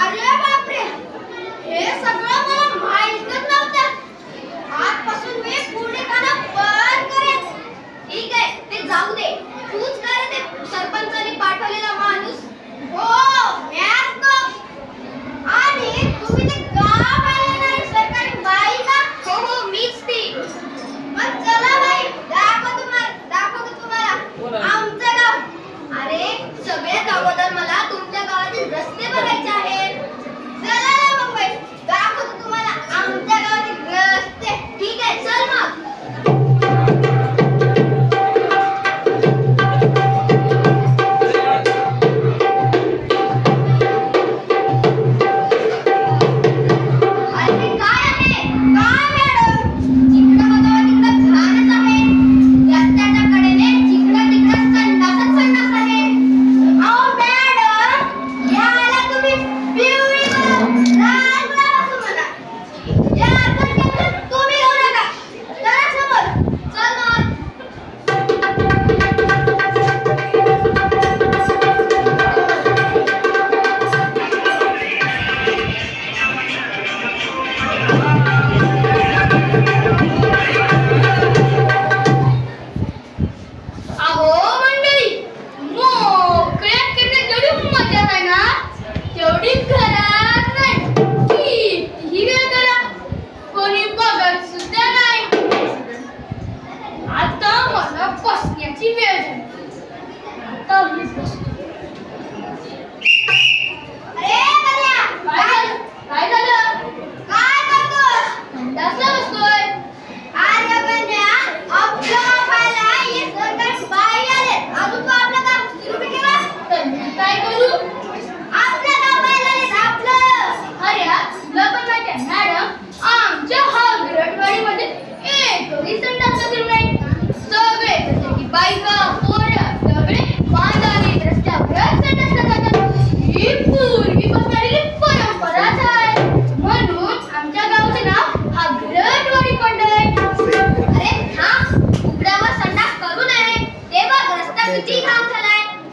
अरे बापरे, हे सगळं मला माहीतच नव्हतं. आजपासून मी पुढे खाणं बंद करेन. ठीक आहे, ते जाऊ दे. तूच काय ते सरपंचाने पाठवलेला माणूस? हो, मीच तो. आणि तुम्ही ते गाव आलेला सरकारी बाई का? हो, मीच ती. मग चला बाई, दाखवतो तुम्हाला आमचं गाव. अरे, सगळ्यात अगोदर मला तुमच्या गावातील रस्ते बघायचे आहेत. चला ना मग बाई, दाखवतो तुम्हाला आमच्या गावातील रस्ते. ठीक आहे, चल मग.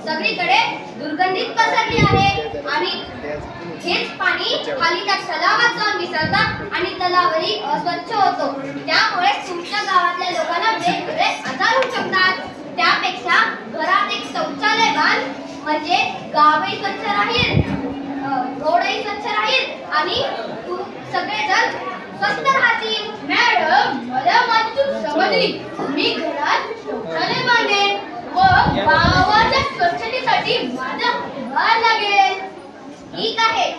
सगळीकडे दुर्गंधीत पसरली आहे आणि हेच पाणी खाली त्या तलावात जाऊन मिसळतात आणि तलावही अस्वच्छ होतो. त्यामुळे तुमच्या गावातल्या लोकांना वेगवेगळे आजार होऊ शकतात. त्यापेक्षा घरात एक शौचालय बांध, म्हणजे गावही स्वच्छ राहील, रोडही स्वच्छ राहील आणि सगळेजण स्वस्त राहतील. मॅडम, मला माझी चूक समजली. मी घरात शौचालय बांधेन व गावाच्या स्वच्छतेसाठी माझा हातभार लागेल. ठीक आहे,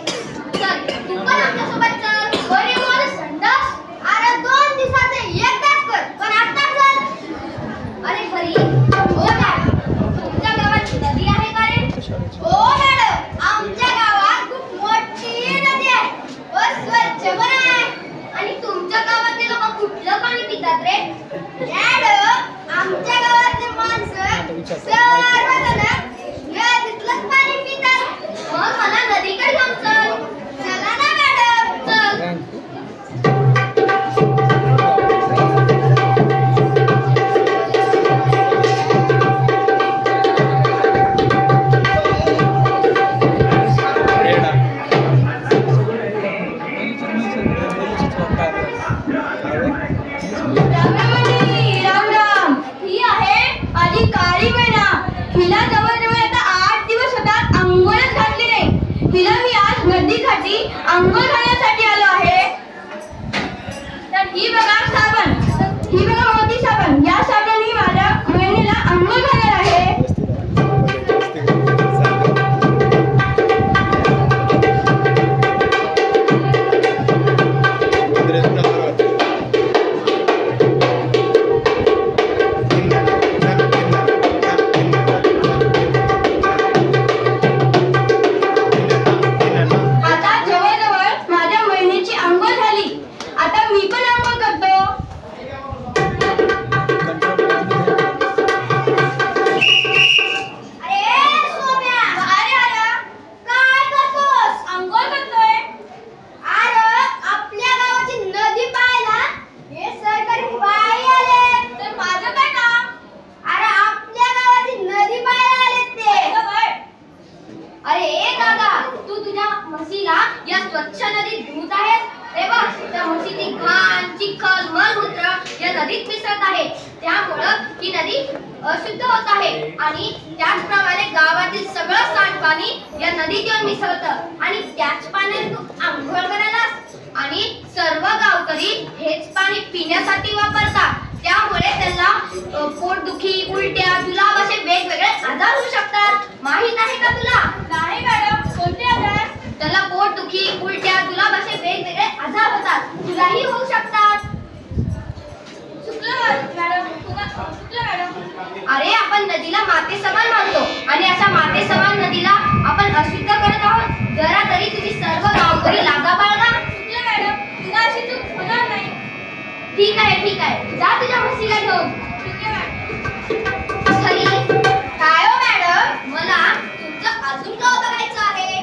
चल तू पण आमच्या सोबत चल. बरे मला संडास? अरे 2 दिवसाचे एकदाच कर, पण आता चल. अरे खरी हो मॅडम, तुमच्या गावात नदी आहे का रे? हो मॅडम, आमच्या गावात खूप मोठी नदी आहे व स्वच्छ पण आहे. आणि तुमच्या गावातले लोक कुठलं पाणी पितात रे? मॅडम, आमच्या गावातले माणसं सर्वजण नदीतलंच पाणी पितात. मग मला नदीकडे घेऊन चल. चला ना मॅडम, चल. अंघोळ घालण्यासाठी आलो आहे. तर ही बघा साबण, ही बघा मोठी साबण. या साबणाने माझ्या बहिणीला अंघोळ घालणार आहे. आता जवळजवळ नदी अशुद्ध होत आहे आणि त्याचप्रमाणे गावातील सगळं सांडपाणी या नदीत येऊन मिसळतं आणि त्याच पाण्याने तू आंघोळ करायलास आणि सर्व गावकरी हेच पाणी पिण्यासाठी वापरतात. त्यामुळे त्यांना पोटदुखी, उलट्या, जुलाब असे वेगवेगळे आजार होऊ शकतात. माहित आहे का तुला? नाही मॅडम, कोणते आजार? त्याला पोटदुखी, उलट्या, जुलाब असे वेगवेगळे आजार होतात. तुलाही होऊ शकतात. अरे आपण नदीला माते समान मानतो आणि अशा माते समान नदीला आपण अशुद्ध करत आहोत. जरा तरी तुझी सर्व गावकरी लागा बाळगा. मॅडम, तुला अशी चूक होणार नाही. ठीक आहे, जा तुझ्या म्हशीला घेऊन. खरी काय हो मॅडम, मला तुमचं अजून गाव बघायचं आहे.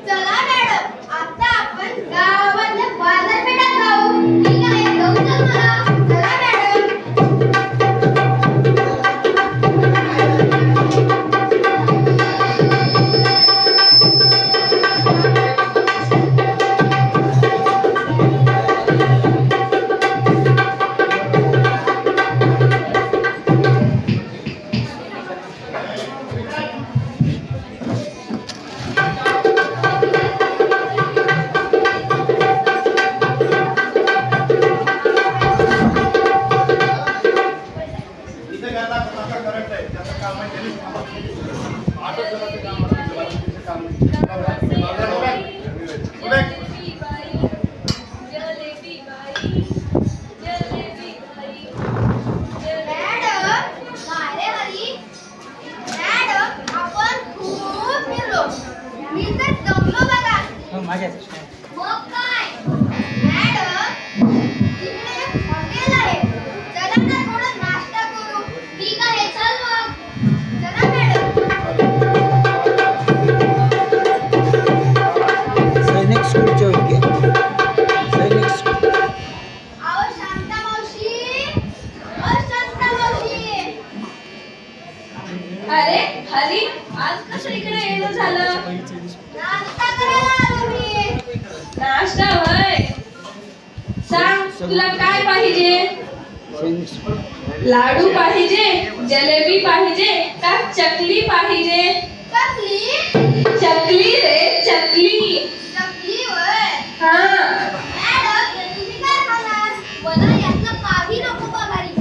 चला मॅडम, आता आपण गावातल्या बाजारपेठात जाऊ. ठीक आहे, घेऊन चल मला. चला मॅडम. अरे हरी, आज कसं इकडे येणं झालं? नाश्ता करायला आलो मी. नाश्ता होय. सांग, तुला काय पाहिजे? लाडू पाहिजे, जलेबी पाहिजे का चकली पाहिजे? चकली? चकली रे, चकली. चकली होय. हा. मॅडम, तुम्ही काय खाणार? मला यातलं काही नको बघारी.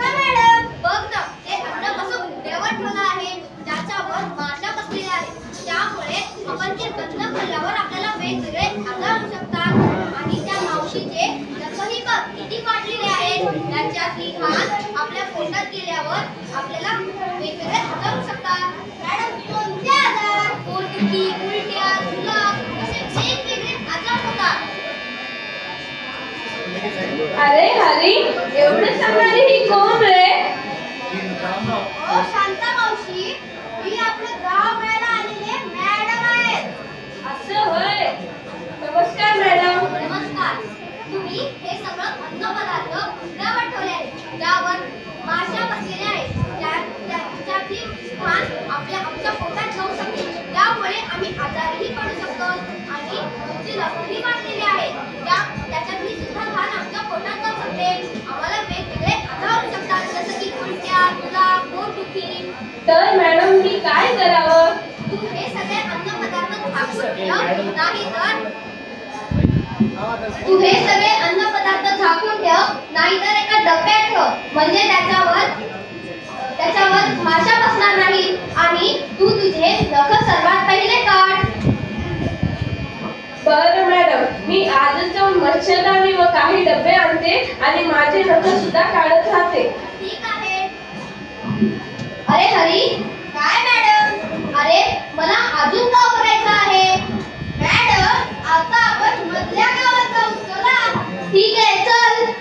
मॅडम, बघ ना, ते अन्न कसं उघड्यावर ठेवलं आहे, त्याच्यावर माशा बसलेल्या आहेत. त्यामुळे आपण ते अन्न खाल्ल्यावर आपल्याला वेगवेगळे आजार होऊ शकतात. आणि त्या मावशीचे नखही बघ किती काढलेले आहेत. त्याच्यातली घाण आपल्या पोटात गेल्यावर आपल्याला वेगवेगळे आजार होऊ शकतात. मॅडम, कोणते आजार? पोटदुखी, उलट्या, जुलाब असे वेगवेगळे आजार होतात. अरे हरी, एवढं सांगणारी ही कोण रे? ओ शांता मावशी, ही आपलं गाव बघायला आलेले मॅडम आहेत. असं होय. नमस्कार मॅडम. नमस्कार. तुम्ही हे सगळं अन्नपदार्थ उघड्यावर ठेवले आहेत, ज्यावर माशा बसलेल्या आहेत. त्याच्यातली घाण आमच्या पोटात जाऊ शकते. त्यामुळे आम्ही आजारही पडू शकतो. आणि तुमची लवकरही वाढलेली आहेत, त्याच्यातली सुद्धा घाण आमच्या पोटात जाऊ शकते. आम्हाला वेगवेगळे आजार होऊ शकतात, जसं की उलट्या, जुलाब, पोटदुखी. तर मॅडम, मी काय करावं? तू हे सगळे अन्नपदार्थ झाकून ठेव, नाहीतर एका डब्यात ठेव. म्हणजे त्याच्यावर माशा बसणार नाही आणि तू तुझे नख सर्वात पहिले काढ. बरं मॅडम, मी आजच जाऊन मच्छरदाणी व काही डबे आणते आणि माझे नख सुद्धा काढत राहते. ठीक आहे. अरे हरी. काय मॅडम? अरे मला अजून गाव बघायचं आहे. मॅडम, आता आपण मधल्या गावात जाऊ. चला. ठीक आहे, चल.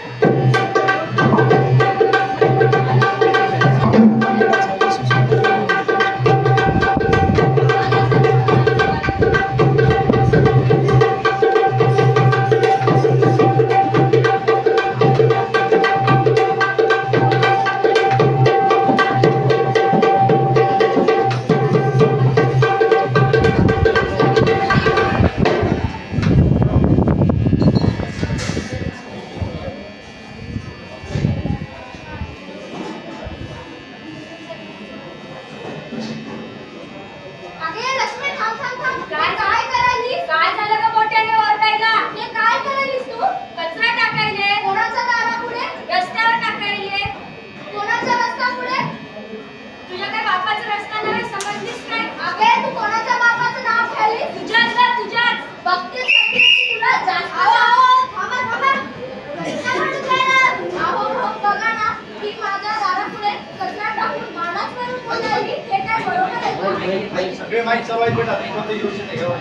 सगळे माहीत चालू आहेत बेटा, तुम्ही कोणतं येऊ शकता घ्यावं.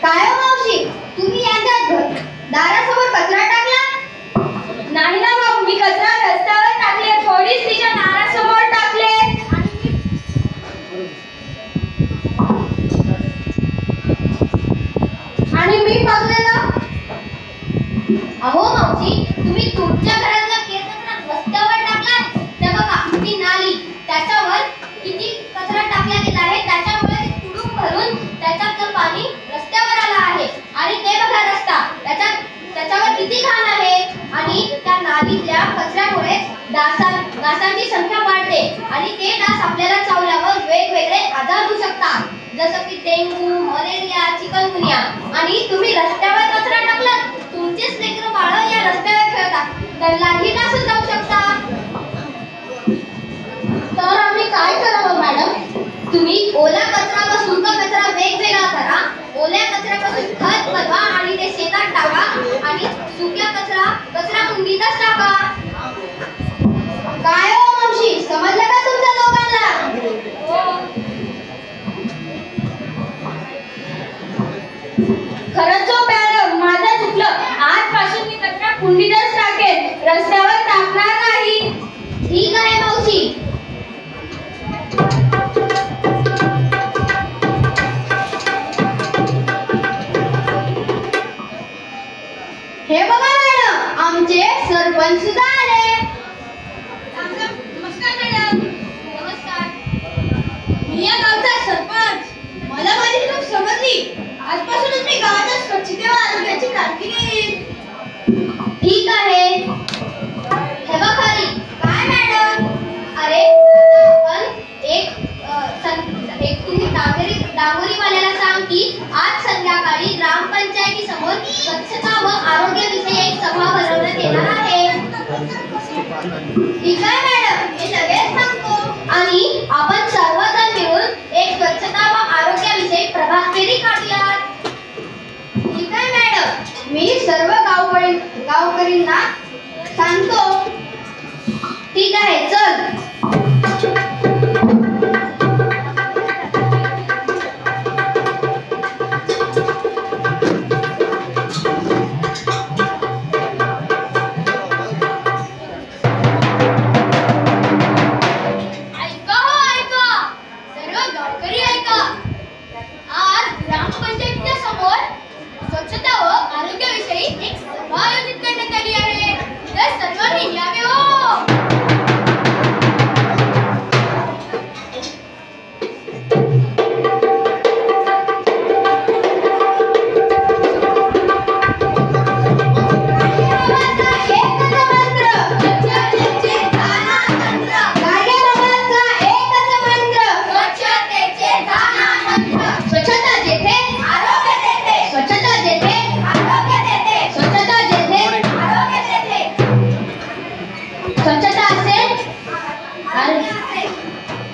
काय हो मावशी, तुम्ही यांच्या दारासमोर कचरा टाकला? नाही ना भाऊ, मी कचरा रस्त्यावर टाकले, थोडीच तिच्या दारासमोर टाकले. आणि मी बघलेलं. अहो मावशी, तुम्ही तुमच्या घरातला कचरा रस्त्यावर टाकला. ते बघा ती नाली, त्याच्यावर किती कचरा टाकला गेला आहे, त्याच्यामुळे ते तुडूंब भरून त्याच्यातलं पाणी रस्त्यावर आलं आहे. आणि ते बघा रस्ता, त्याच्यावर किती घाण आहे. आणि त्या नालीतल्या कचऱ्यामुळे डासांची संख्या वाढते आणि ते डास आपल्याला चावल्यावर वेगवेगळे आजार होऊ शकतात, जसं की डेंग्यू, मलेरिया, चिकनगुनिया. आणि तुम्ही रस्त्यावर कचरा टाकलात, तुमचेच लेकरं बाळं या रस्त्यावर खेळतात, त्यांनाही डास जाऊ शकतात. तर आम्ही काय करावं मॅडम? तुम्ही ओला कचरा व सुका कचरा वेगवेगळा करा. ओल्या कचऱ्यापासून खत बनवा आणि ते शेतात टाका आणि सुक्या कचरा कुंडीतच टाका. काय हो मावशी, समजलं का तुमच्या दोघांना? खरंच हो मॅडम, माझं चुकलं. आजपासून मी कचरा कुंडीतच टाकेन, रस्त्यावर टाकणार नाही. ठीक आहे मावशी. हे बघा मॅडम, आमचे सरपंच सुद्धा आले. नमस्कार मॅडम. नमस्कार. मी या गावचा सरपंच. मला माझी चूक समजली. आजपासूनच मी गावाच्या स्वच्छतेवर आरोग्याची काळजी घेईन. ठीक आहे. हे बघ खरी. काय मॅडम? अरे आता आपण एक तुम्ही डांगोरीवाल्याला सांग की आज संध्याकाळी ग्रामपंचायती समोर स्वच्छता व आरोग्याविषयी एक सभा भरवण्यात येणार आहे. ठीक आहे मॅडम, मी लगेच सांगतो. आणि आपण सर्वजण मिळून एक स्वच्छता व आरोग्याविषयी प्रभात फेरी काढूयात. ठीक आहे मॅडम, मी सर्व गावकरींना सांगतो. ठीक आहे, चल.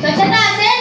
स्वच्छता असेल